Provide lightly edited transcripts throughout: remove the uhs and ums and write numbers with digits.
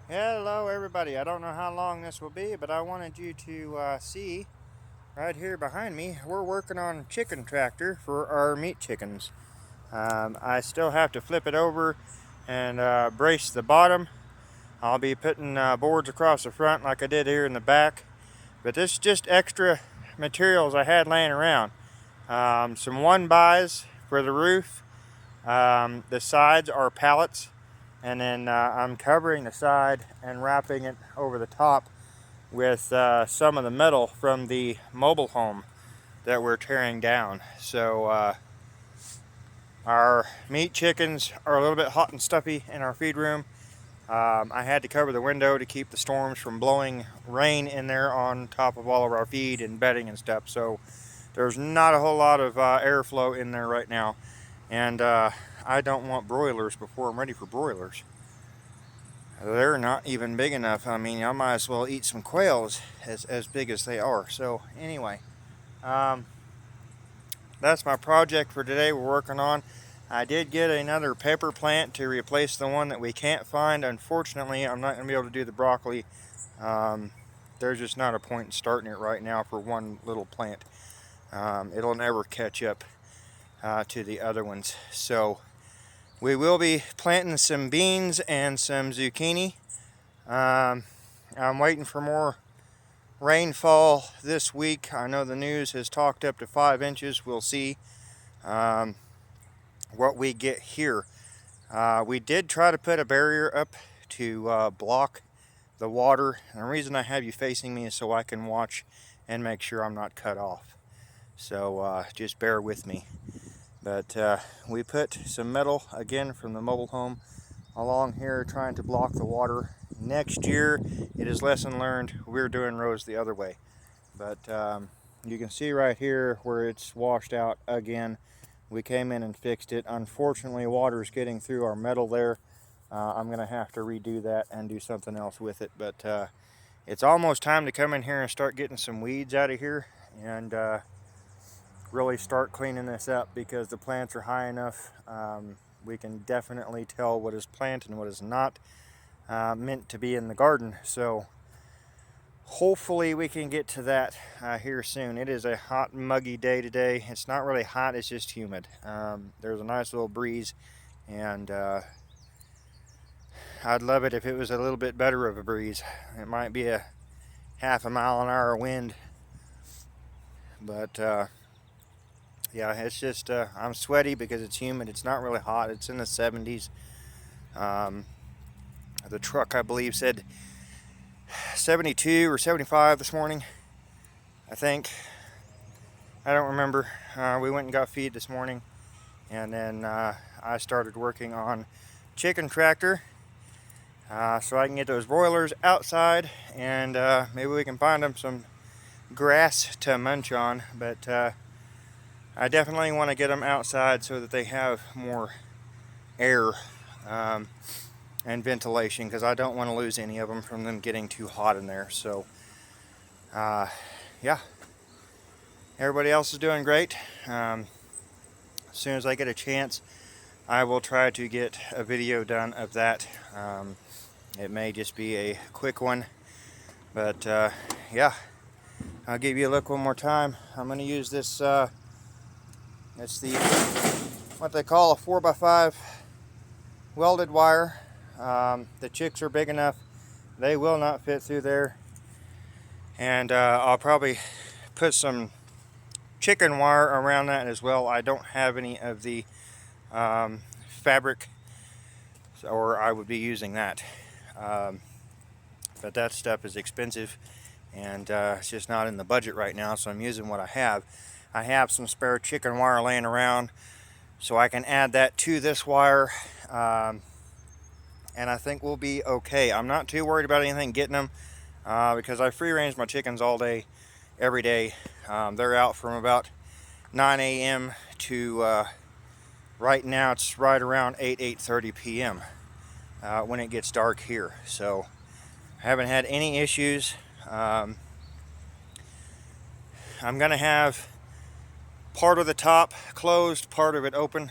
Hello everybody, I don't know how long this will be, but I wanted you to see right here behind me, we're working on chicken tractor for our meat chickens. I still have to flip it over and brace the bottom. I'll be putting boards across the front like I did here in the back, but this is just extra materials I had laying around. Some one buys for the roof. The sides are pallets, and then I'm covering the side and wrapping it over the top with some of the metal from the mobile home that we're tearing down. So our meat chickens are a little bit hot and stuffy in our feed room. I had to cover the window to keep the storms from blowing rain in there on top of all of our feed and bedding and stuff. So there's not a whole lot of airflow in there right now. And I don't want broilers before I'm ready for broilers. They're not even big enough. I mean, I might as well eat some quails as big as they are. So anyway, um, that's my project for today we're working on. I did get another pepper plant to replace the one that we can't find. Unfortunately, I'm not going to be able to do the broccoli. Um, there's just not a point in starting it right now for one little plant. It'll never catch up to the other ones. So we will be planting some beans and some zucchini. I'm waiting for more rainfall this week. I know the news has talked up to 5 inches. We'll see um, what we get here. We did try to put a barrier up to block the water. And the reason I have you facing me is so I can watch and make sure I'm not cut off. So just bear with me. But we put some metal again from the mobile home along here trying to block the water. Next year, it is lesson learned. We're doing rows the other way. But you can see right here where it's washed out again. We came in and fixed it. Unfortunately, water is getting through our metal there. I'm going to have to redo that and do something else with it. But it's almost time to come in here and start getting some weeds out of here and really start cleaning this up because the plants are high enough. We can definitely tell what is plant and what is not meant to be in the garden. So hopefully we can get to that here soon. It is a hot, muggy day today. It's not really hot, it's just humid. There's a nice little breeze, and I'd love it if it was a little bit better of a breeze. It might be a half a mile an hour wind, but yeah, it's just I'm sweaty because it's humid. It's not really hot. It's in the 70s. The truck, I believe, said 72 or 75 this morning, I think. I don't remember. We went and got feed this morning, and then I started working on chicken tractor so I can get those broilers outside, and maybe we can find them some grass to munch on. But I definitely want to get them outside so that they have more air and ventilation, because I don't want to lose any of them from them getting too hot in there. So yeah, everybody else is doing great. As soon as I get a chance, I will try to get a video done of that. It may just be a quick one, but yeah, I'll give you a look one more time. I'm going to use this, it's the, what they call a 4x5 welded wire. The chicks are big enough, they will not fit through there. And I'll probably put some chicken wire around that as well. I don't have any of the fabric, or I would be using that. But that stuff is expensive, and it's just not in the budget right now, so I'm using what I have. I have some spare chicken wire laying around, so I can add that to this wire, and I think we'll be okay. I'm not too worried about anything getting them, because I free range my chickens all day, every day. They're out from about 9 a.m. to right now it's right around 8:30 p.m. When it gets dark here. So I haven't had any issues. I'm going to have part of the top closed, part of it open.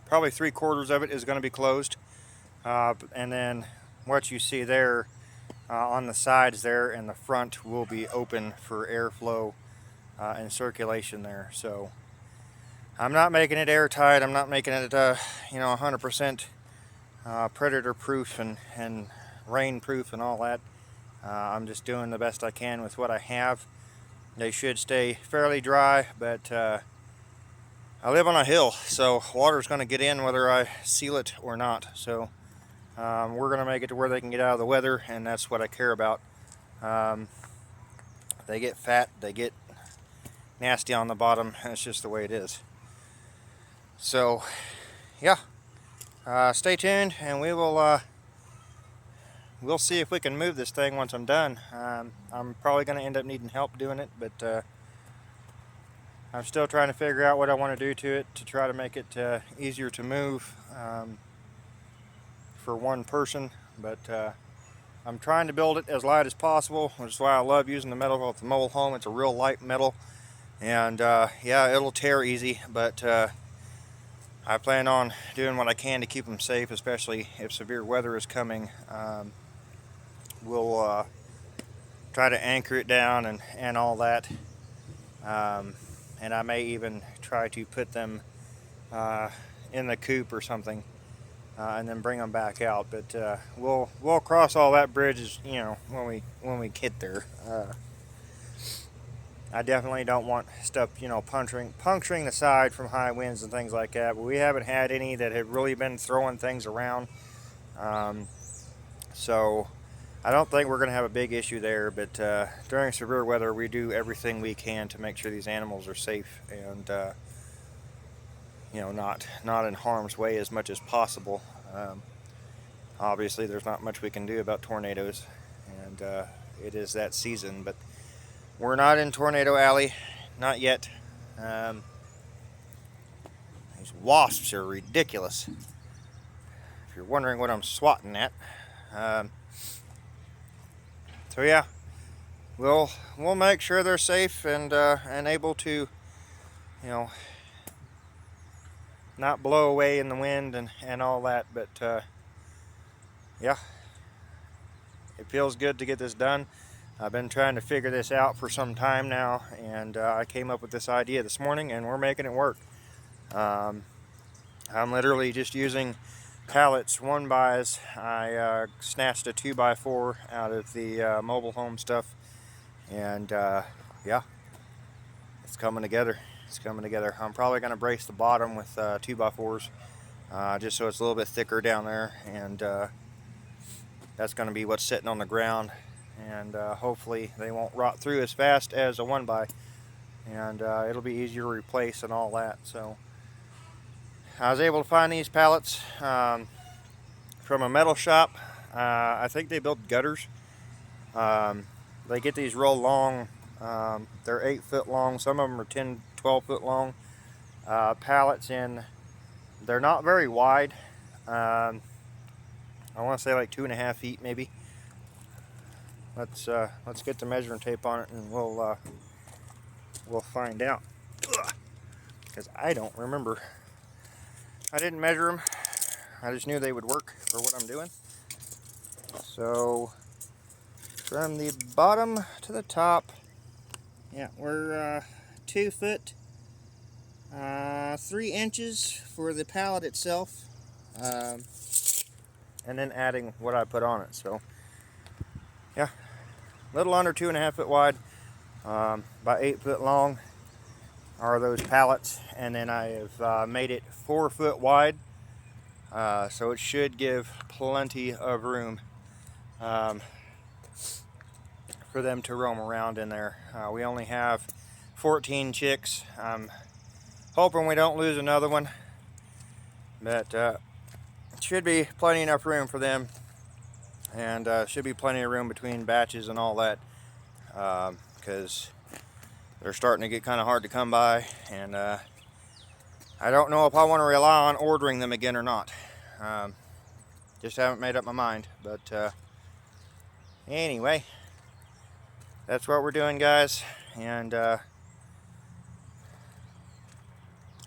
Probably 3/4 of it is going to be closed. And then what you see there on the sides there and the front will be open for airflow and circulation there. So I'm not making it airtight. I'm not making it 100% predator proof and rain proof and all that. I'm just doing the best I can with what I have. They should stay fairly dry, but I live on a hill, so water's going to get in whether I seal it or not. So we're going to make it to where they can get out of the weather, and that's what I care about. They get fat, they get nasty on the bottom, and it's just the way it is. So yeah, stay tuned, and we'll see if we can move this thing once I'm done. I'm probably going to end up needing help doing it, but I'm still trying to figure out what I want to do to it to try to make it easier to move for one person. But I'm trying to build it as light as possible, which is why I love using the metal with the mobile home. It's a real light metal, and yeah, it'll tear easy, but I plan on doing what I can to keep them safe, especially if severe weather is coming. We'll try to anchor it down and all that. And I may even try to put them in the coop or something, and then bring them back out. But we'll cross all that bridge, when we get there. I definitely don't want stuff, puncturing the side from high winds and things like that. But we haven't had any that have really been throwing things around. So I don't think we're going to have a big issue there, but during severe weather, we do everything we can to make sure these animals are safe and not in harm's way as much as possible. Obviously, there's not much we can do about tornadoes, and it is that season, but we're not in Tornado Alley, not yet. These wasps are ridiculous. If you're wondering what I'm swatting at. So yeah, we'll make sure they're safe and able to, not blow away in the wind and all that. But yeah, it feels good to get this done. I've been trying to figure this out for some time now, and I came up with this idea this morning, and we're making it work. I'm literally just using pallets 1-bys. I snatched a 2x4 out of the mobile home stuff, and yeah, it's coming together. It's coming together. I'm probably going to brace the bottom with 2x4s, just so it's a little bit thicker down there, and that's going to be what's sitting on the ground, and hopefully they won't rot through as fast as a 1-by, and it'll be easier to replace and all that. So I was able to find these pallets from a metal shop. I think they build gutters. They get these real long, they're 8 foot long, some of them are 10, 12 foot long pallets, and they're not very wide. I want to say like 2.5 feet maybe. Let's get the measuring tape on it, and we'll find out, because I don't remember. I didn't measure them. I just knew they would work for what I'm doing. So from the bottom to the top, yeah, we're 2 foot 3 inches for the pallet itself, and then adding what I put on it. So yeah, a little under 2.5 foot wide, by 8 foot long are those pallets, and then I have made it 4 foot wide, so it should give plenty of room for them to roam around in there. We only have 14 chicks. I'm hoping we don't lose another one, but it should be plenty enough room for them, and should be plenty of room between batches and all that, because they're starting to get kind of hard to come by, and I don't know if I want to rely on ordering them again or not. Just haven't made up my mind, but anyway, that's what we're doing, guys, and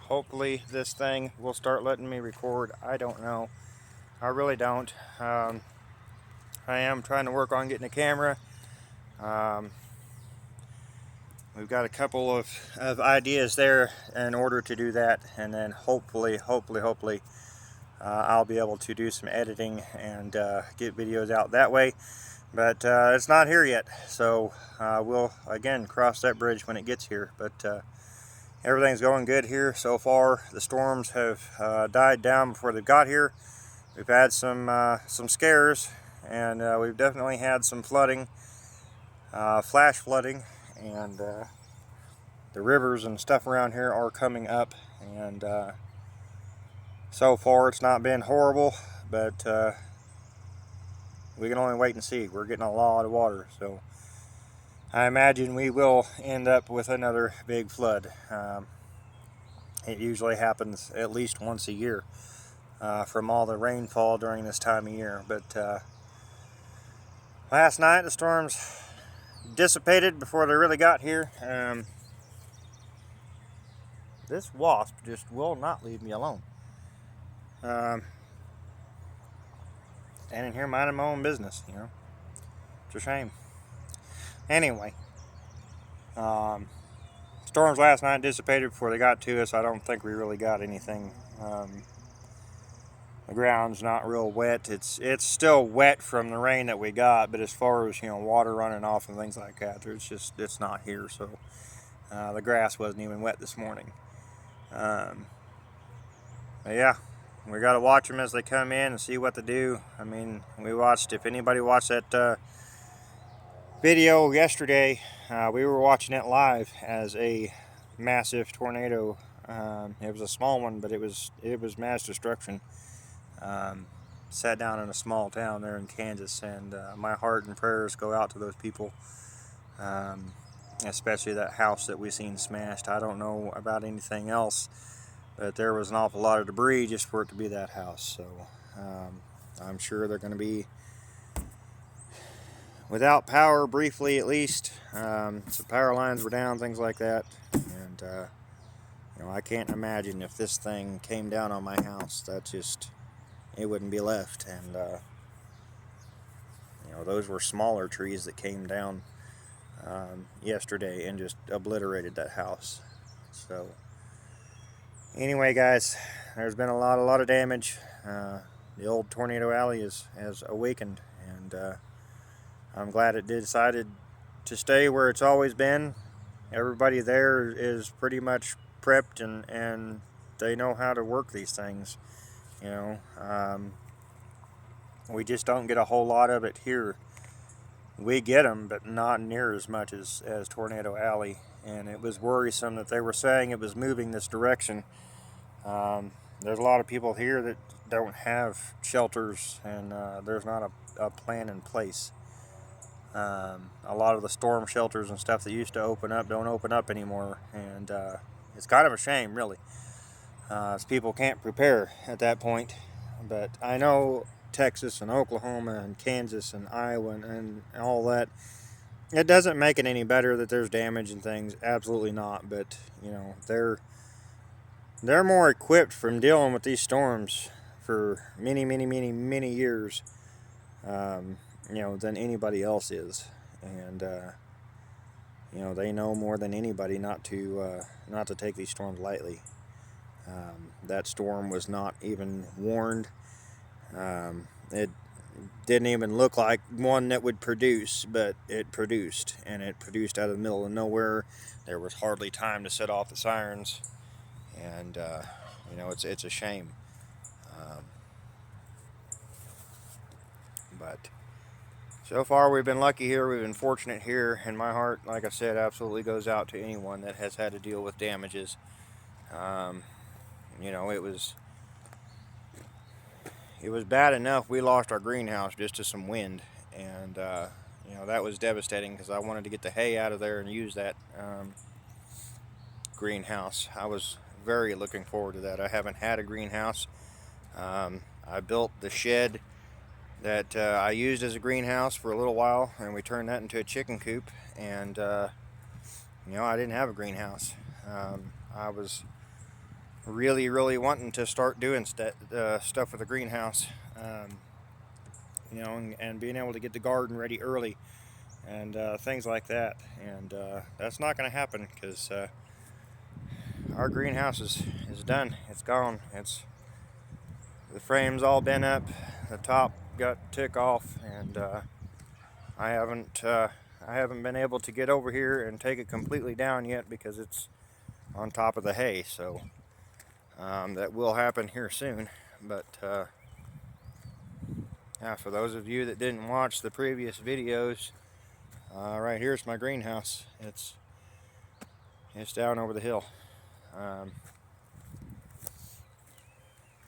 hopefully this thing will start letting me record. I don't know. I really don't. I am trying to work on getting a camera. Um, we've got a couple of ideas there in order to do that, and then hopefully I'll be able to do some editing and get videos out that way. But it's not here yet, so we'll again cross that bridge when it gets here. But everything's going good here so far. The storms have died down before they got here. We've had some scares, and we've definitely had some flooding, flash flooding, and the rivers and stuff around here are coming up. And so far it's not been horrible, but we can only wait and see. We're getting a lot of water, so I imagine we will end up with another big flood. It usually happens at least once a year from all the rainfall during this time of year. But last night the storms dissipated before they really got here. This wasp just will not leave me alone. Standing here minding my own business, you know. It's a shame. Anyway, storms last night dissipated before they got to us. I don't think we really got anything. The ground's not real wet. It's still wet from the rain that we got, but as far as, you know, water running off and things like that, it's not here. So the grass wasn't even wet this morning. But yeah, we got to watch them as they come in and see what they do. I mean, if anybody watched that video yesterday, we were watching it live as a massive tornado. It was a small one, but it was mass destruction. Sat down in a small town there in Kansas, and my heart and prayers go out to those people, especially that house that we seen smashed. I don't know about anything else, but there was an awful lot of debris just for it to be that house. So I'm sure they're going to be without power briefly, at least. The power lines were down, things like that. And you know, I can't imagine if this thing came down on my house, it wouldn't be left. And you know, those were smaller trees that came down yesterday and just obliterated that house. So anyway, guys, there's been a lot of damage. The old Tornado Alley has awakened, and I'm glad it decided to stay where it's always been. Everybody there is pretty much prepped, and they know how to work these things. You know, we just don't get a whole lot of it here. We get them, but not near as much as Tornado Alley. And it was worrisome that they were saying it was moving this direction. There's a lot of people here that don't have shelters, and there's not a plan in place. A lot of the storm shelters and stuff that used to open up don't open up anymore, and it's kind of a shame, really, as people can't prepare at that point. But I know Texas and Oklahoma and Kansas and Iowa and all that, it doesn't make it any better that there's damage and things. Absolutely not. But you know, they're more equipped from dealing with these storms for many years, you know, than anybody else is. And you know, they know more than anybody not to take these storms lightly. That storm was not even warned. It didn't even look like one that would produce, but it produced, and it produced out of the middle of nowhere. There was hardly time to set off the sirens, and you know, it's a shame. But so far we've been lucky here, we've been fortunate here, and my heart, like I said, absolutely goes out to anyone that has had to deal with damages. You know, it was bad enough we lost our greenhouse just to some wind, and you know, that was devastating because I wanted to get the hay out of there and use that greenhouse. I was very looking forward to that. I haven't had a greenhouse. I built the shed that I used as a greenhouse for a little while, and we turned that into a chicken coop, and you know, I didn't have a greenhouse. I was really wanting to start doing stuff with the greenhouse, you know, and being able to get the garden ready early and things like that. And that's not going to happen because our greenhouse is done. It's gone. The frame's all bent up. The top got took off, and I haven't been able to get over here and take it completely down yet because it's on top of the hay. So that will happen here soon. But yeah, for those of you that didn't watch the previous videos, right here's my greenhouse. It's down over the hill.